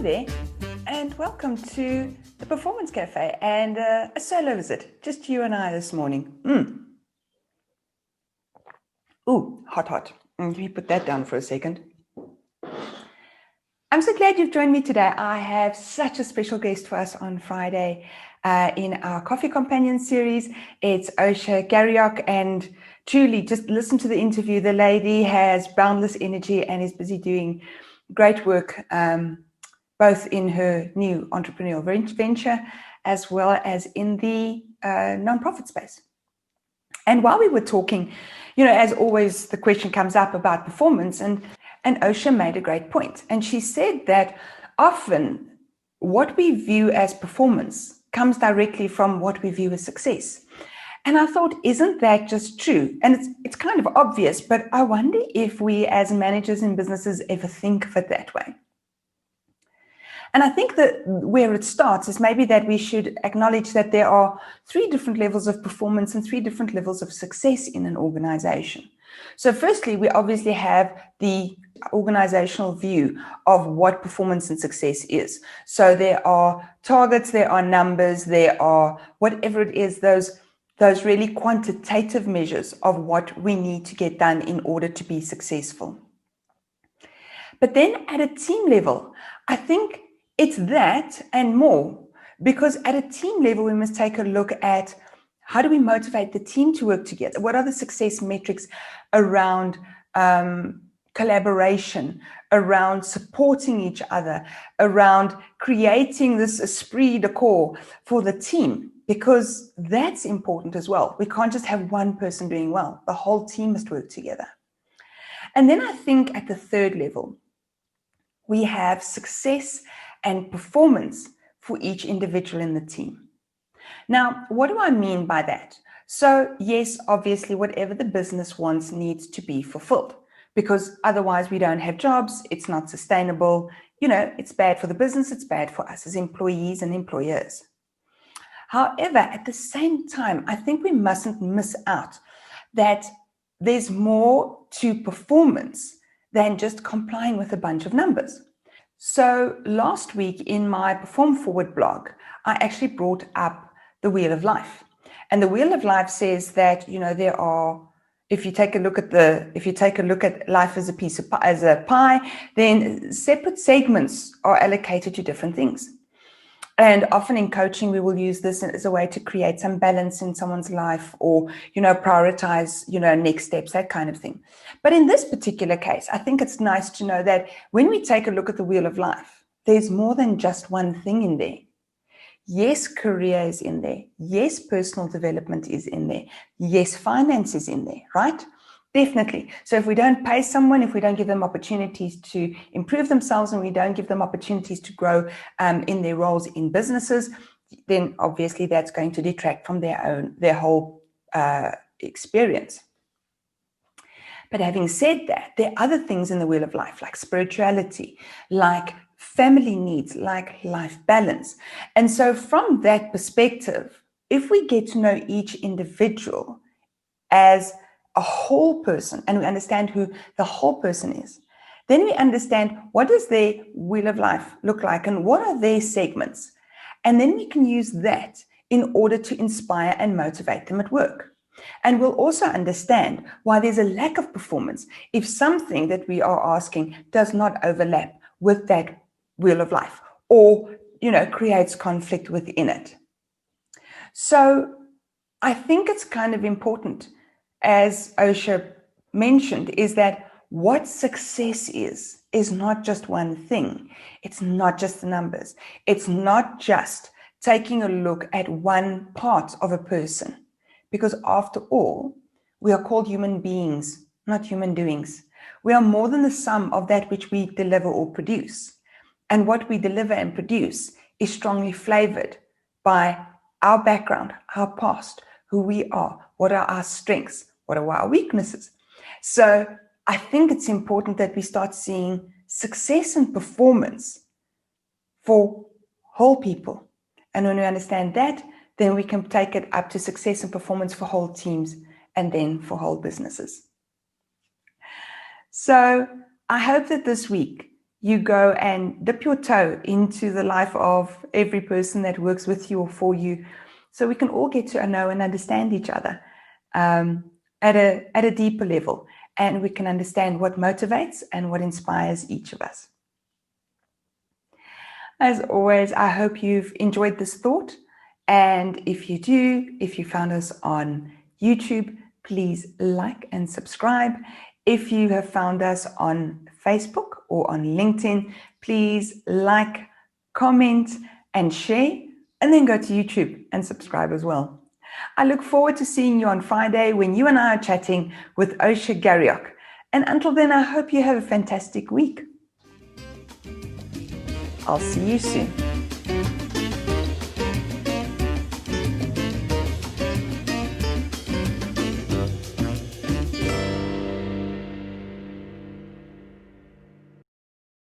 there, and welcome to the Performance Cafe and a solo visit, just you and I this morning. Ooh, hot. Let me put that down for a second. I'm so glad you've joined me today. I have such a special guest for us on Friday in our Coffee Companion series. It's Osha Garriok, and truly, just listen to the interview. The lady has boundless energy and is busy doing great work, both in her new entrepreneurial venture as well as in the nonprofit space. And while we were talking, as always, the question comes up about performance, and Osha made a great point. And she said that often what we view as performance comes directly from what we view as success. And I thought, isn't that just true? And it's kind of obvious, but I wonder if we as managers in businesses ever think of it that way. And I think that where it starts is maybe that we should acknowledge that there are 3 different levels of performance and 3 different levels of success in an organization. So firstly, we obviously have the organizational view of what performance and success is. So there are targets, there are numbers, there are whatever it is, those really quantitative measures of what we need to get done in order to be successful. But then at a team level, I think it's that and more, because at a team level, we must take a look at how do we motivate the team to work together? What are the success metrics around collaboration, around supporting each other, around creating this esprit de corps for the team? Because that's important as well. We can't just have one person doing well. The whole team must work together. And then I think at the 3rd level, we have success and performance for each individual in the team. Now, what do I mean by that? So yes, obviously, whatever the business wants needs to be fulfilled, because otherwise we don't have jobs, it's not sustainable, it's bad for the business, it's bad for us as employees and employers. However, at the same time, I think we mustn't miss out that there's more to performance than just complying with a bunch of numbers. So last week in my Perform Forward blog, I actually brought up the Wheel of Life. And the Wheel of Life says that, there are, if you take a look at life as a pie, then separate segments are allocated to different things. And often in coaching, we will use this as a way to create some balance in someone's life, or, prioritize, next steps, that kind of thing. But in this particular case, I think it's nice to know that when we take a look at the Wheel of Life, there's more than just one thing in there. Yes, career is in there. Yes, personal development is in there. Yes, finance is in there, right? Definitely. So if we don't pay someone, if we don't give them opportunities to improve themselves, and we don't give them opportunities to grow in their roles in businesses, then obviously that's going to detract from their whole experience. But having said that, there are other things in the Wheel of Life, like spirituality, like family needs, like life balance. And so from that perspective, if we get to know each individual as a whole person, and we understand who the whole person is, then we understand what does their Wheel of Life look like and what are their segments. And then we can use that in order to inspire and motivate them at work. And we'll also understand why there's a lack of performance if something that we are asking does not overlap with that Wheel of Life, or, creates conflict within it. So I think it's kind of important, as Osha mentioned, is that what success is not just one thing. It's not just the numbers. It's not just taking a look at one part of a person, because after all, we are called human beings, not human doings. We are more than the sum of that which we deliver or produce. And what we deliver and produce is strongly flavored by our background, our past, who we are, what are our strengths, what are our weaknesses. So I think it's important that we start seeing success and performance for whole people. And when we understand that, then we can take it up to success and performance for whole teams, and then for whole businesses. So I hope that this week you go and dip your toe into the life of every person that works with you or for you, so we can all get to know and understand each other at a deeper level, and we can understand what motivates and what inspires each of us. As always, I hope you've enjoyed this thought, and if you do, if you found us on YouTube, please like and subscribe. If you have found us on Facebook or on LinkedIn, please like, comment, and share, and then go to YouTube and subscribe as well. I look forward to seeing you on Friday when you and I are chatting with Osha Garriok. And until then, I hope you have a fantastic week. I'll see you soon.